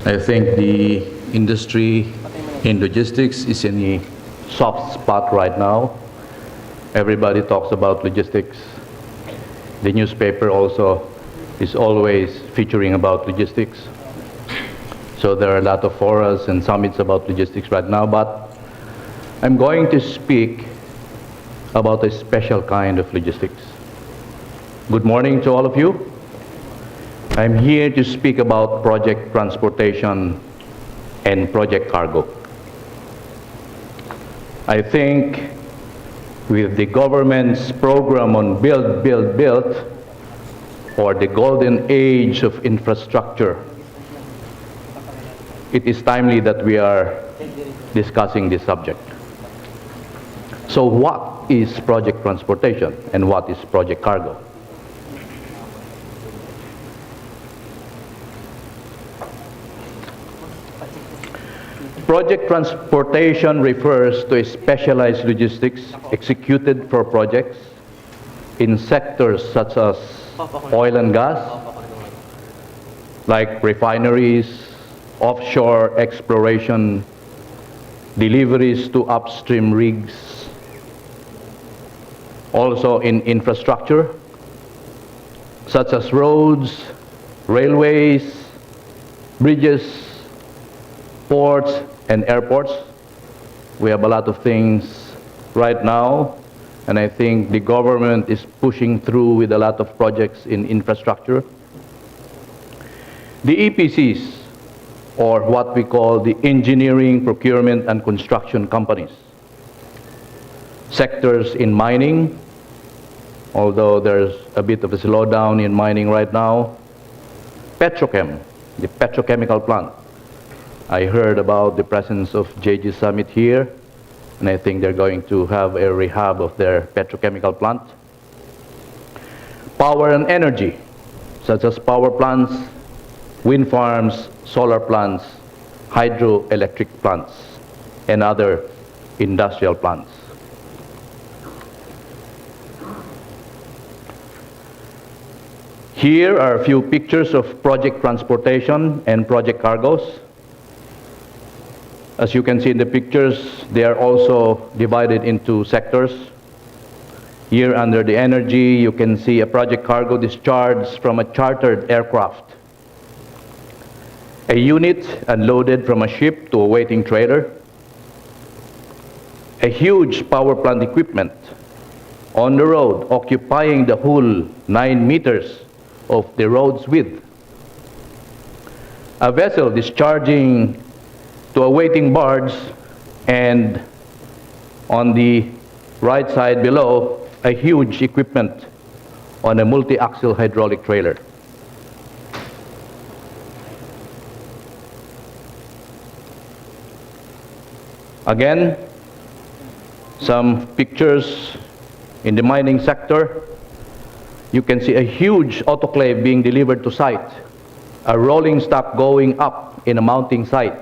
I think the industry in logistics is in a soft spot right now. Everybody talks about logistics. The newspaper also is always featuring about logistics. So there are a lot of forums and summits about logistics right now, but I'm going to speak about a special kind of logistics. Good morning to all of you. I'm here to speak about project transportation and project cargo. I think with the government's program on build, build, build, or the golden age of infrastructure, it is timely that we are discussing this subject. So what is project transportation and what is project cargo? Project transportation refers to a specialized logistics executed for projects in sectors such as oil and gas, like refineries, offshore exploration, deliveries to upstream rigs, also in infrastructure, such as roads, railways, bridges, ports, and airports. We have a lot of things right now, and I think the government is pushing through with a lot of projects in infrastructure. The EPCs, or what we call the engineering, procurement, and construction companies. Sectors in mining, although there's a bit of a slowdown in mining right now. Petrochem, the petrochemical plant. I heard about the presence of JG Summit here, and I think they're going to have a rehab of their petrochemical plant. Power and energy, such as power plants, wind farms, solar plants, hydroelectric plants, and other industrial plants. Here are a few pictures of project transportation and project cargoes. As you can see in the pictures, they are also divided into sectors. Here under the energy, you can see a project cargo discharged from a chartered aircraft. A unit unloaded from a ship to a waiting trailer. A huge power plant equipment on the road occupying the whole 9 meters of the road's width. A vessel discharging to a waiting barge, and on the right side below, a huge equipment on a multi-axle hydraulic trailer. Again, some pictures in the mining sector. You can see a huge autoclave being delivered to site, a rolling stock going up in a mounting site,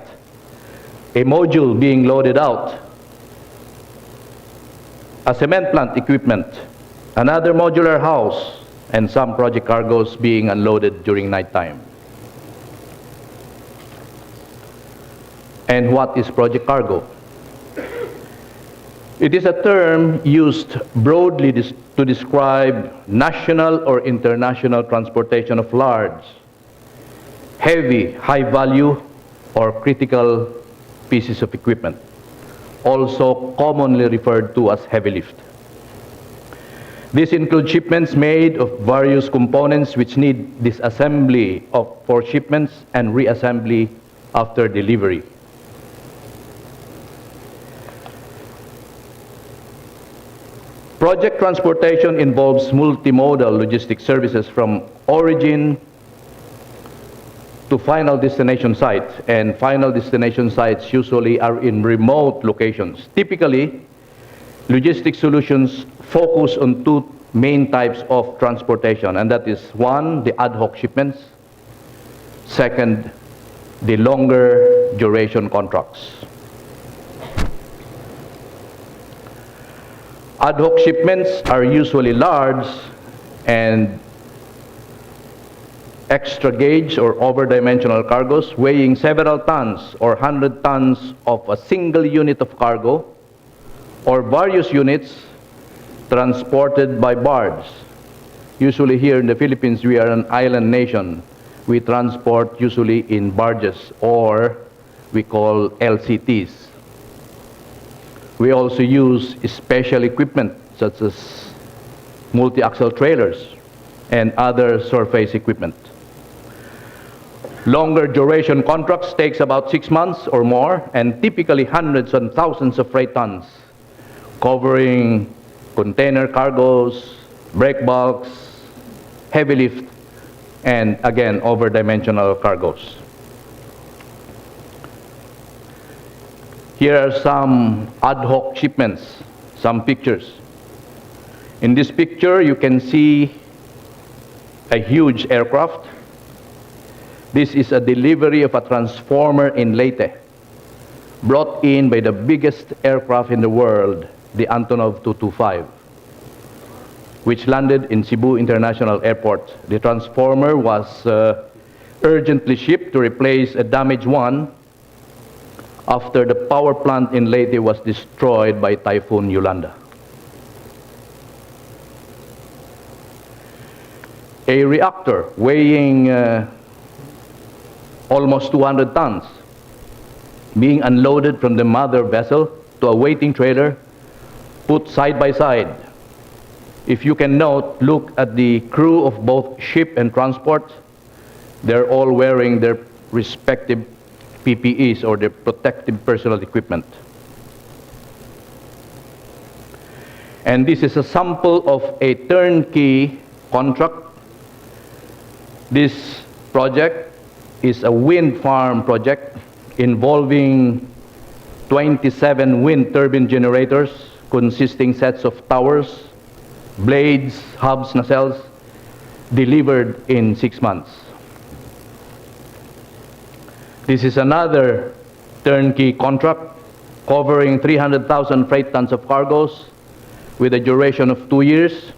a module being loaded out, a cement plant equipment, another modular house, and some project cargoes being unloaded during nighttime. And what is project cargo? It is a term used broadly to describe national or international transportation of large, heavy, high value, or critical pieces of equipment, also commonly referred to as heavy lift. These include shipments made of various components which need disassembly for shipments and reassembly after delivery. Project transportation involves multimodal logistic services from origin to final destination site, and final destination sites usually are in remote locations. Typically, logistic solutions focus on 2 main types of transportation, and that is 1, the ad hoc shipments, 2nd, the longer duration contracts. Ad hoc shipments are usually large and extra gauge or over-dimensional cargoes weighing several tons or 100 tons of a single unit of cargo, or various units transported by barge. Usually here in the Philippines, we are an island nation. We transport usually in barges, or we call LCTs. We also use special equipment such as multi-axle trailers and other surface equipment. Longer duration contracts takes about 6 months or more, and typically hundreds and thousands of freight tons, covering container cargoes, break bulks, heavy lift, and again, over-dimensional cargoes. Here are some ad hoc shipments, some pictures. In this picture, you can see a huge aircraft. This is a delivery of a transformer in Leyte, brought in by the biggest aircraft in the world, the Antonov 225, which landed in Cebu International Airport. The transformer was urgently shipped to replace a damaged one after the power plant in Leyte was destroyed by Typhoon Yolanda. A reactor weighing almost 200 tons being unloaded from the mother vessel to a waiting trailer, put side by side. If you can note, look at the crew of both ship and transport. They're all wearing their respective PPEs, or their protective personal equipment. And this is a sample of a turnkey contract. This project is a wind farm project involving 27 wind turbine generators consisting sets of towers, blades, hubs, nacelles, delivered in 6 months. This is another turnkey contract covering 300,000 freight tons of cargoes with a duration of 2 years.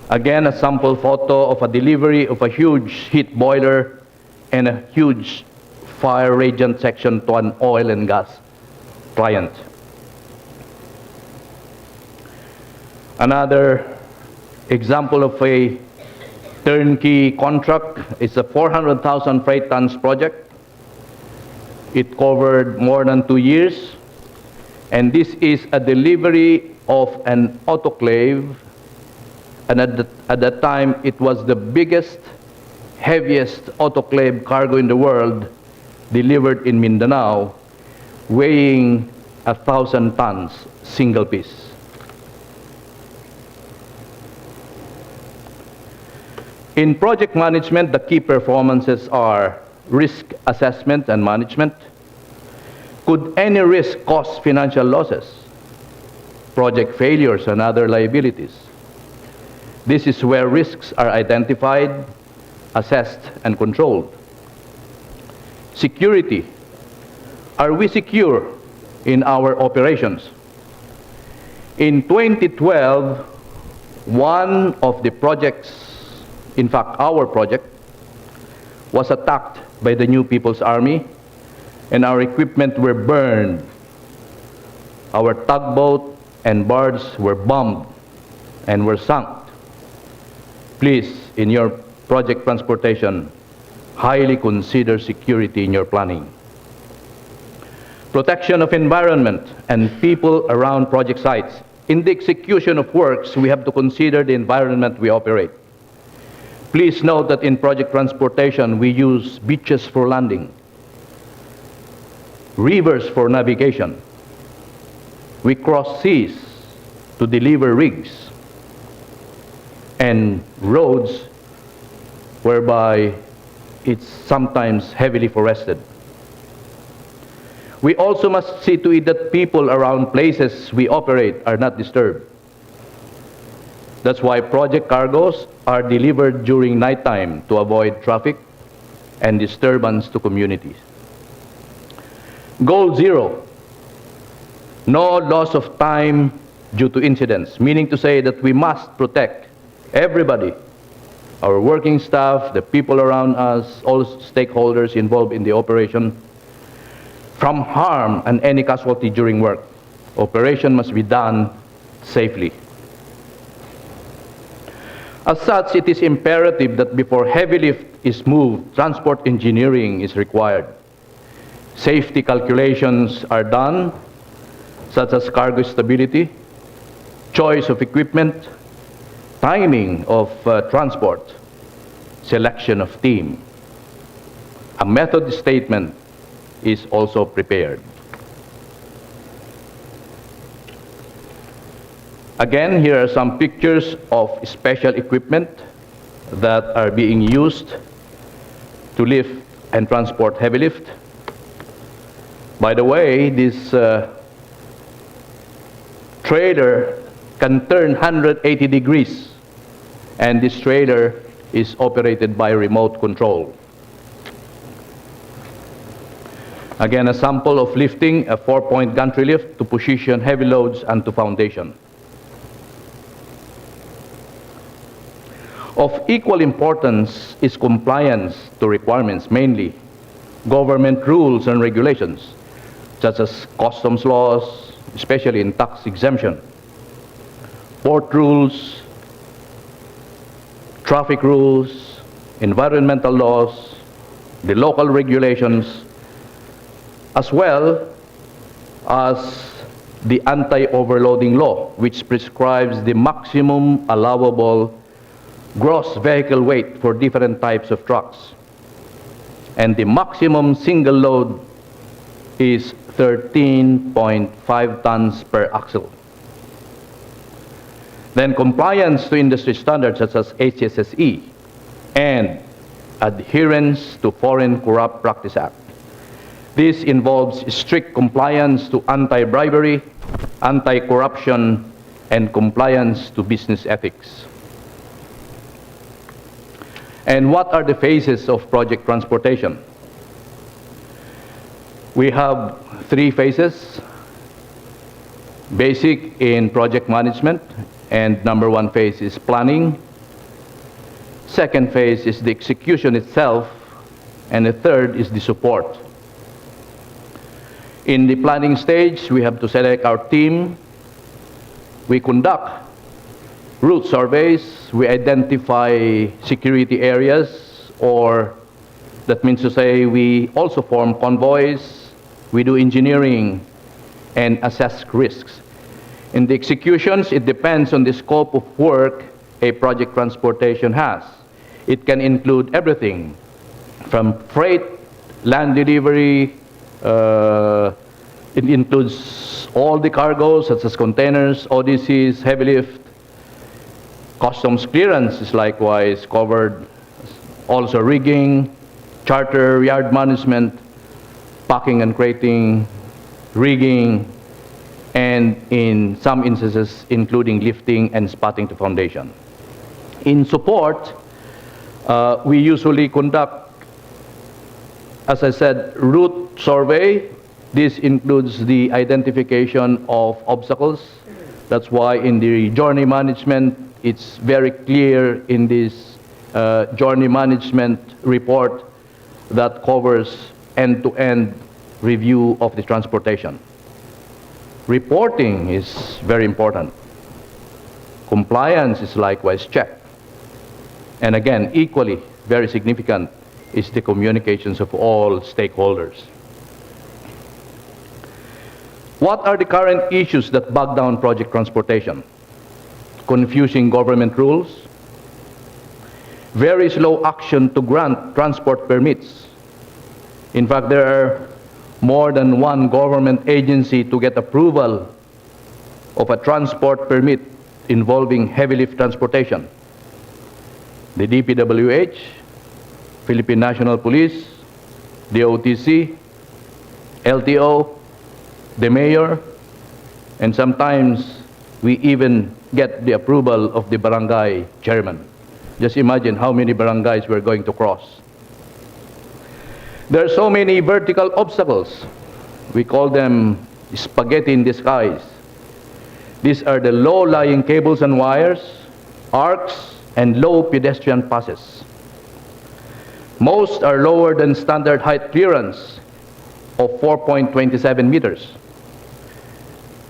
Again, a sample photo of a delivery of a huge heat boiler and a huge fire radiant section to an oil and gas client. Another example of a turnkey contract is a 400,000 freight tons project. It covered more than 2 years, and this is a delivery of an autoclave, and at that time it was the biggest, heaviest autoclave cargo in the world, delivered in Mindanao, weighing 1,000 tons, single piece. In project management, the key performances are risk assessment and management. Could any risk cause financial losses, project failures, and other liabilities? This is where risks are identified, assessed, and controlled. Security. Are we secure in our operations? In 2012, one of the projects, in fact, our project, was attacked by the New People's Army, and our equipment were burned. Our tugboat and barge were bombed and were sunk. Please, in your project transportation, highly consider security in your planning. Protection of environment and people around project sites. In the execution of works, we have to consider the environment we operate. Please note that in project transportation, we use beaches for landing, rivers for navigation. We cross seas to deliver rigs, and roads whereby it's sometimes heavily forested. We also must see to it that people around places we operate are not disturbed. That's why project cargoes are delivered during nighttime to avoid traffic and disturbance to communities. Goal zero, no loss of time due to incidents, meaning to say that we must protect everybody our working staff, the people around us, all stakeholders involved in the operation, from harm and any casualty during work. Operation must be done safely. As such, it is imperative that before heavy lift is moved, transport engineering is required. Safety calculations are done, such as cargo stability, choice of equipment, timing of transport, selection of team. A method statement is also prepared. Again, here are some pictures of special equipment that are being used to lift and transport heavy lift. By the way, this trailer can turn 180 degrees, and this trailer is operated by remote control. Again, a sample of lifting a 4-point gantry lift to position heavy loads and to foundation. Of equal importance is compliance to requirements, mainly government rules and regulations, such as customs laws, especially in tax exemption, port rules, traffic rules, environmental laws, the local regulations, as well as the anti-overloading law, which prescribes the maximum allowable gross vehicle weight for different types of trucks. And the maximum single load is 13.5 tons per axle. Then compliance to industry standards such as HSSE and adherence to Foreign Corrupt Practice Act. This involves strict compliance to anti-bribery, anti-corruption, and compliance to business ethics. And what are the phases of project transportation? We have 3 phases. Basic in project management, and number 1 phase is planning. Second phase is the execution itself, and the third is the support. In the planning stage, we have to select our team. We conduct route surveys. We identify security areas, or that means to say we also form convoys. We do engineering and assess risks. In the executions, it depends on the scope of work a project transportation has. It can include everything from freight, land delivery, it includes all the cargoes such as containers, ODCs, heavy lift. Customs clearance is likewise covered. Also rigging, charter, yard management, packing and crating, rigging, and in some instances including lifting and spotting to foundation. In support, we usually conduct, as I said, route survey. This includes the identification of obstacles. That's why in the journey management, it's very clear in this journey management report that covers end-to-end review of the transportation. Reporting is very important. Compliance is likewise checked. And again, equally very significant is the communications of all stakeholders. What are the current issues that bog down project transportation? Confusing government rules, very slow action to grant transport permits. In fact, there are more than one government agency to get approval of a transport permit involving heavy lift transportation. The DPWH, Philippine National Police, the OTC, LTO, the mayor, and sometimes we even get the approval of the barangay chairman. Just imagine how many barangays we're going to cross. There are so many vertical obstacles. We call them spaghetti in disguise. These are the low-lying cables and wires, arcs, and low pedestrian passes. Most are lower than standard height clearance of 4.27 meters.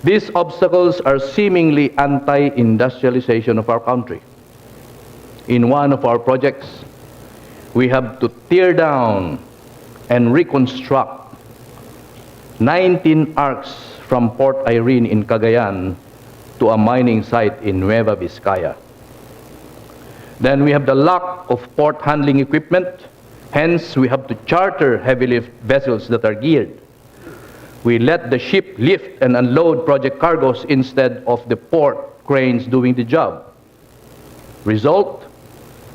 These obstacles are seemingly anti-industrialization of our country. In one of our projects, we have to tear down and reconstruct 19 arcs from Port Irene in Cagayan to a mining site in Nueva Vizcaya. Then we have the lack of port handling equipment. Hence, we have to charter heavy lift vessels that are geared. We let the ship lift and unload project cargoes instead of the port cranes doing the job. Result,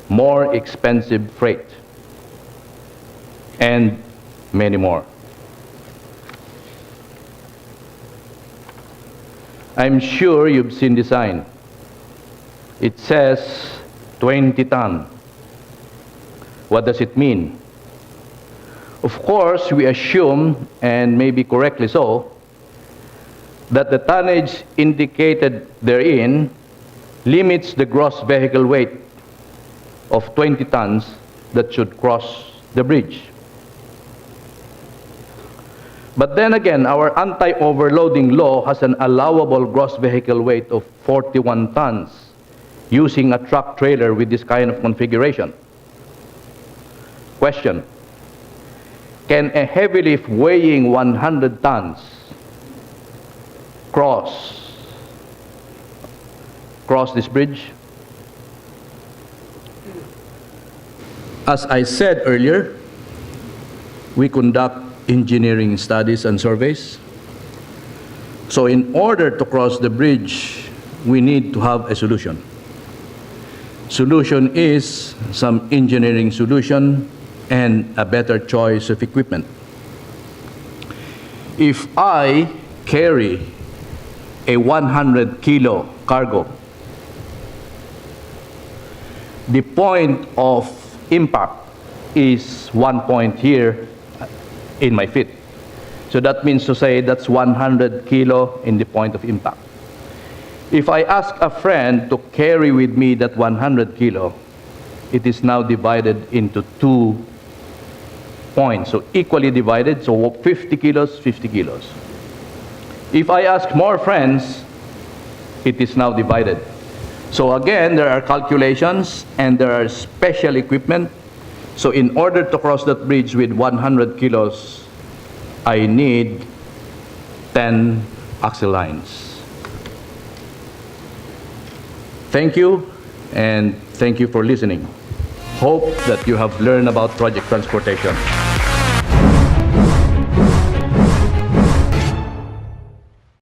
more expensive freight. And many more. I'm sure you've seen the sign. It says 20 ton. What does it mean? Of course, we assume, and maybe correctly so, that the tonnage indicated therein limits the gross vehicle weight of 20 tons that should cross the bridge. But then again, our anti-overloading law has an allowable gross vehicle weight of 41 tons using a truck trailer with this kind of configuration. Question: can a heavy lift weighing 100 tons cross this bridge? As I said earlier, we conduct engineering studies and surveys. So in order to cross the bridge, we need to have a solution. Solution is some engineering solution and a better choice of equipment. If I carry a 100 kilo cargo, the point of impact is 1 point here in my feet. So that means to say that's 100 kilo in the point of impact. If I ask a friend to carry with me that 100 kilo, it is now divided into 2 points, so equally divided, so 50 kilos, 50 kilos. If I ask more friends, it is now divided. So again, there are calculations and there are special equipment. So in order to cross that bridge with 100 kilos, I need 10 axle lines. Thank you, and thank you for listening. Hope that you have learned about project transportation.